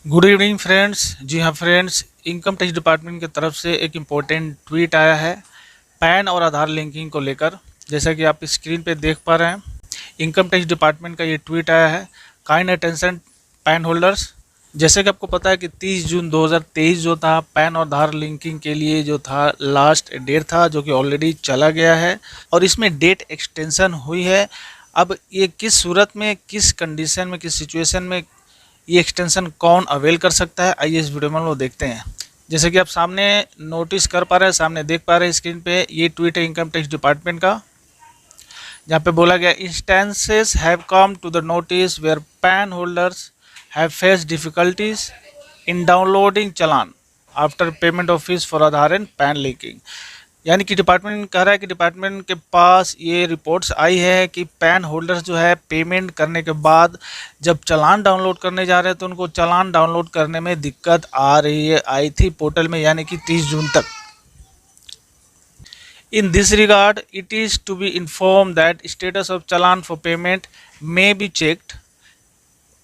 Good evening friends. जी हाँ friends, income tax department की तरफ से एक इम्पोर्टेंट ट्वीट आया है पैन और आधार लिंकिंग को लेकर। जैसा कि आप स्क्रीन पे देख पा रहे हैं, इनकम टैक्स डिपार्टमेंट का ये ट्वीट आया है। Kind attention pan holders. जैसे कि आपको पता है कि 30 जून 2023 जो था पैन और आधार लिंकिंग के लिए जो था लास्ट डेट था, जो कि ऑलरेडी चला गया है और इसमें डेट एक्सटेंशन हुई है। अब ये किस सूरत में, किस कंडीशन में, किस सिचुएशन में ये एक्सटेंशन कौन अवेल कर सकता है, आइए इस वीडियो में हम लोग देखते हैं। जैसे कि आप सामने नोटिस कर पा रहे हैं, सामने देख पा रहे हैं स्क्रीन पे, ये ट्वीट है इनकम टैक्स डिपार्टमेंट का, जहाँ पे बोला गया instances have come to the notice where PAN holders have face difficulties in downloading challan after payment of fees for Aadhaar and PAN linking. यानी कि डिपार्टमेंट कह रहा है कि डिपार्टमेंट के पास ये रिपोर्ट्स आई है कि पैन होल्डर्स जो है पेमेंट करने के बाद जब चालान डाउनलोड करने जा रहे हैं तो उनको चालान डाउनलोड करने में दिक्कत आ रही है, आई थी पोर्टल में, यानी कि 30 जून तक। In this regard it is to be inform that status of challan for payment may be checked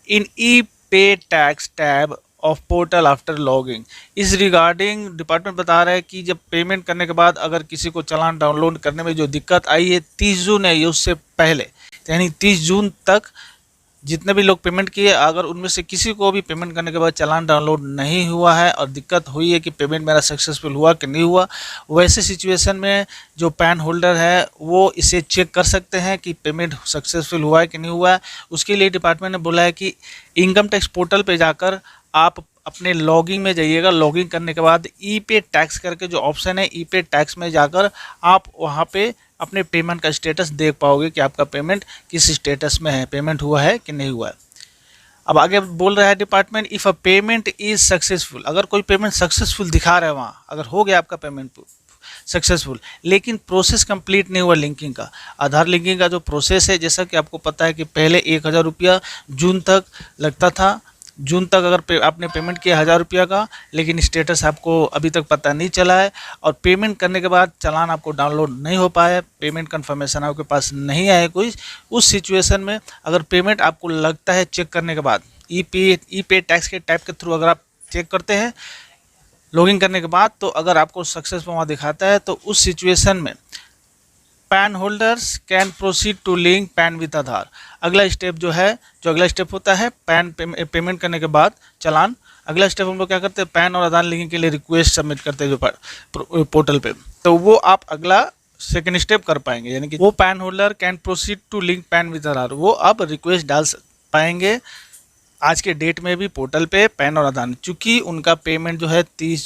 in e pay tax tab of portal after logging. इस रिगार्डिंग डिपार्टमेंट बता रहा है कि जब पेमेंट करने के बाद अगर किसी को चालान डाउनलोड करने में जो दिक्कत आई है 30 जून है, ये उससे पहले, यानी 30 जून तक जितने भी लोग पेमेंट किए, अगर उनमें से किसी को भी पेमेंट करने के बाद चालान डाउनलोड नहीं हुआ है और दिक्कत हुई है कि पेमेंट मेरा सक्सेसफुल हुआ कि नहीं हुआ, वैसे सिचुएशन में जो पैन होल्डर है वो इसे चेक कर सकते हैं कि पेमेंट सक्सेसफुल हुआ है कि नहीं हुआ है। उसके लिए डिपार्टमेंट ने बोला है कि इनकम टैक्स पोर्टल पे जाकर आप अपने लॉगिंग में जाइएगा। लॉगिंग करने के बाद ई पे टैक्स करके जो ऑप्शन है, ई पे टैक्स में जाकर आप वहाँ पे अपने पेमेंट का स्टेटस देख पाओगे कि आपका पेमेंट किस स्टेटस में है, पेमेंट हुआ है कि नहीं हुआ है। अब आगे बोल रहा है department, if a payment is successful, अगर कोई पेमेंट सक्सेसफुल दिखा रहा है वहाँ, अगर हो गया आपका पेमेंट सक्सेसफुल लेकिन प्रोसेस कंप्लीट नहीं हुआ लिंकिंग का, आधार लिंकिंग का जो प्रोसेस है, जैसा कि आपको पता है कि पहले 1000 रुपया जून तक लगता था। जून तक अगर आपने पेमेंट किया 1000 रुपया का, लेकिन स्टेटस आपको अभी तक पता नहीं चला है और पेमेंट करने के बाद चालान आपको डाउनलोड नहीं हो पाया, पेमेंट कंफर्मेशन आपके पास नहीं आया कोई, उस सिचुएशन में अगर पेमेंट आपको लगता है चेक करने के बाद ई पे टैक्स के टाइप के थ्रू अगर आप चेक करते हैं लॉगिन करने के बाद, तो अगर आपको सक्सेस वहाँ दिखाता है तो उस सिचुएशन में PAN holders can proceed to link PAN with Aadhaar. अगला स्टेप जो है, जो अगला स्टेप होता है पैन पेमेंट करने के बाद चालान, अगला स्टेप हम लोग क्या करते हैं, पैन और आधार लिंकिंग के लिए रिक्वेस्ट सबमिट करते हैं जो पोर्टल पे, तो वो आप अगला सेकेंड स्टेप कर पाएंगे। यानी कि वो PAN holder can proceed to link PAN with Aadhaar, वो अब रिक्वेस्ट डाल पाएंगे आज के डेट में भी पोर्टल पे पैन और आधार, चूँकि उनका पेमेंट जो है 30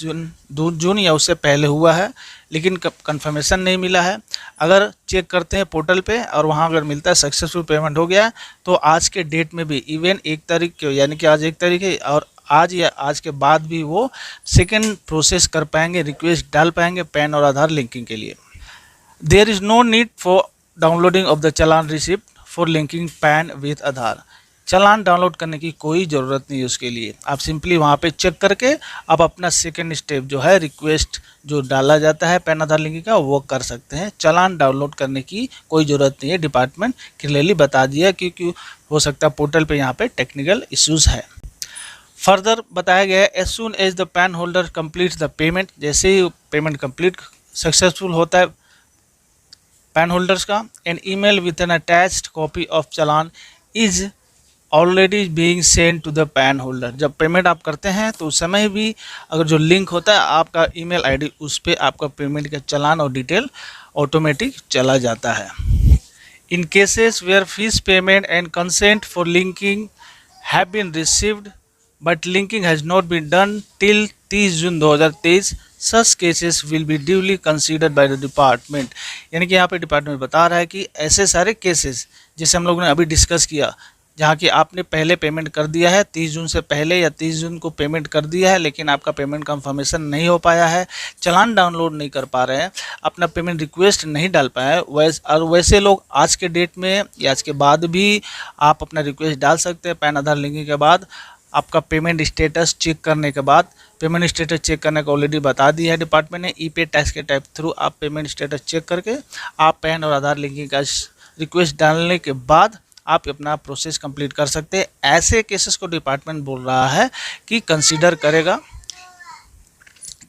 जून या उससे पहले हुआ है लेकिन कंफर्मेशन नहीं मिला है। अगर चेक करते हैं पोर्टल पे और वहाँ अगर मिलता है सक्सेसफुल पेमेंट हो गया है, तो आज के डेट में भी इवन 1 तारीख के, यानी कि आज 1 तारीख है और आज या आज के बाद भी वो सेकेंड प्रोसेस कर पाएंगे, रिक्वेस्ट डाल पाएंगे पैन और आधार लिंकिंग के लिए। There is no need for downloading of the challan receipt for linking PAN with Aadhaar. चालान डाउनलोड करने की कोई ज़रूरत नहीं है उसके लिए, आप सिंपली वहाँ पे चेक करके आप अपना सेकेंड स्टेप जो है रिक्वेस्ट जो डाला जाता है पैन आधार लिंकिंग का, वो कर सकते हैं। चालान डाउनलोड करने की कोई ज़रूरत नहीं है, डिपार्टमेंट क्लियरली बता दिया, क्योंकि हो सकता है पोर्टल पे यहाँ पे टेक्निकल इश्यूज़ है। फर्दर बताया गया है as soon as the PAN holder complete the payment, जैसे ही पेमेंट कंप्लीट सक्सेसफुल होता है पैन होल्डर्स का, an email with an attached copy of challan is already being send to the PAN holder. जब पेमेंट आप करते हैं तो उस समय भी अगर जो लिंक होता है आपका ईमेल आईडी, उस पर आपका पेमेंट का चालान और डिटेल ऑटोमेटिक चला जाता है। In cases where fees payment and consent for linking have been received but linking has not been done till 30 June 2023, such cases will be duly considered by the department. यानी कि यहाँ पे department बता रहा है कि ऐसे सारे केसेस जैसे हम लोगों ने अभी डिस्कस किया, जहाँ कि आपने पहले पेमेंट कर दिया है 30 जून से पहले या 30 जून को पेमेंट कर दिया है, लेकिन आपका पेमेंट कंफर्मेशन नहीं हो पाया है, चालान डाउनलोड नहीं कर पा रहे हैं, अपना पेमेंट रिक्वेस्ट नहीं डाल पाए और वैसे लोग आज के डेट में या आज के बाद भी आप अपना रिक्वेस्ट डाल सकते हैं। पैन आधार लिंकिंग के बाद आपका पेमेंट स्टेटस चेक करने के बाद, पेमेंट स्टेटस चेक करने का ऑलरेडी बता दिया है डिपार्टमेंट ने, ई पे टैक्स के टाइप थ्रू आप पेमेंट स्टेटस चेक करके आप पैन और आधार लिंकिंग का रिक्वेस्ट डालने के बाद आप अपना प्रोसेस कंप्लीट कर सकते हैं। ऐसे केसेस को डिपार्टमेंट बोल रहा है कि कंसीडर करेगा।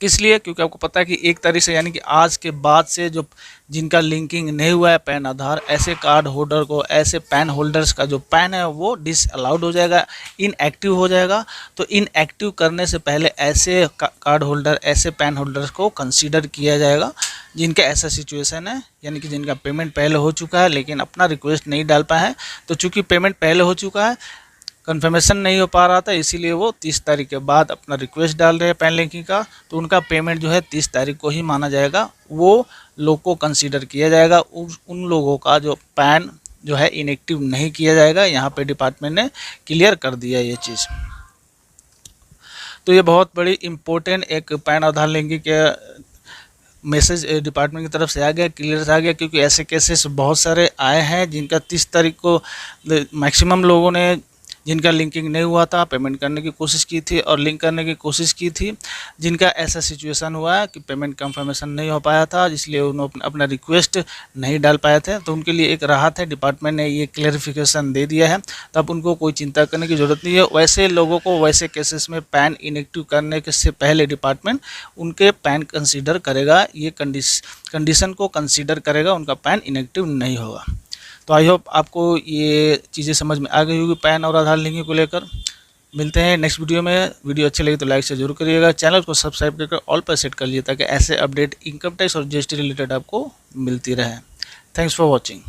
किस लिए? क्योंकि आपको पता है कि एक तरीके से यानी कि आज के बाद से जो जिनका लिंकिंग नहीं हुआ है पैन आधार, ऐसे कार्ड होल्डर को, ऐसे पैन होल्डर्स का जो पैन है वो डिसअलाउड हो जाएगा, इनएक्टिव हो जाएगा। तो इनएक्टिव करने से पहले ऐसे कार्ड होल्डर, ऐसे पैन होल्डर्स को कंसीडर किया जाएगा जिनका ऐसा सिचुएशन है, यानी कि जिनका पेमेंट पहले हो चुका है लेकिन अपना रिक्वेस्ट नहीं डाल पाए हैं। तो चूँकि पेमेंट पहले हो चुका है, कन्फर्मेशन नहीं हो पा रहा था, इसीलिए वो 30 तारीख के बाद अपना रिक्वेस्ट डाल रहे हैं पैन लिंकिंग का, तो उनका पेमेंट जो है 30 तारीख को ही माना जाएगा। वो लोग को कंसीडर किया जाएगा, उन लोगों का जो पैन जो है इनएक्टिव नहीं किया जाएगा। यहाँ पे डिपार्टमेंट ने क्लियर कर दिया ये चीज़। तो ये बहुत बड़ी इम्पोर्टेंट एक पैन आधार लिंकिंग के मैसेज डिपार्टमेंट की तरफ से आ गया, क्लियर आ गया, क्योंकि ऐसे केसेस बहुत सारे आए हैं जिनका 30 तारीख को मैक्सिमम लोगों ने, जिनका लिंकिंग नहीं हुआ था, पेमेंट करने की कोशिश की थी और लिंक करने की कोशिश की थी, जिनका ऐसा सिचुएशन हुआ है कि पेमेंट कंफर्मेशन नहीं हो पाया था, इसलिए उन्होंने अपना रिक्वेस्ट नहीं डाल पाए थे। तो उनके लिए एक राहत है, डिपार्टमेंट ने ये क्लैरिफिकेशन दे दिया है, तब उनको कोई चिंता करने की ज़रूरत नहीं है। वैसे लोगों को वैसे केसेस में पैन इनएक्टिव करने के से पहले डिपार्टमेंट उनके पैन कंसीडर करेगा, ये कंडीशन को कंसीडर करेगा, उनका पैन इनएक्टिव नहीं होगा। तो आई होप आपको ये चीज़ें समझ में आ गई होगी पैन और आधार लिंकिंग को लेकर। मिलते हैं नेक्स्ट वीडियो में। वीडियो अच्छी लगी तो लाइक से जरूर करिएगा, चैनल को सब्सक्राइब करके ऑल पर सेट कर लीजिए ताकि ऐसे अपडेट इनकम टैक्स और जीएसटी रिलेटेड आपको मिलती रहे। Thanks for watching.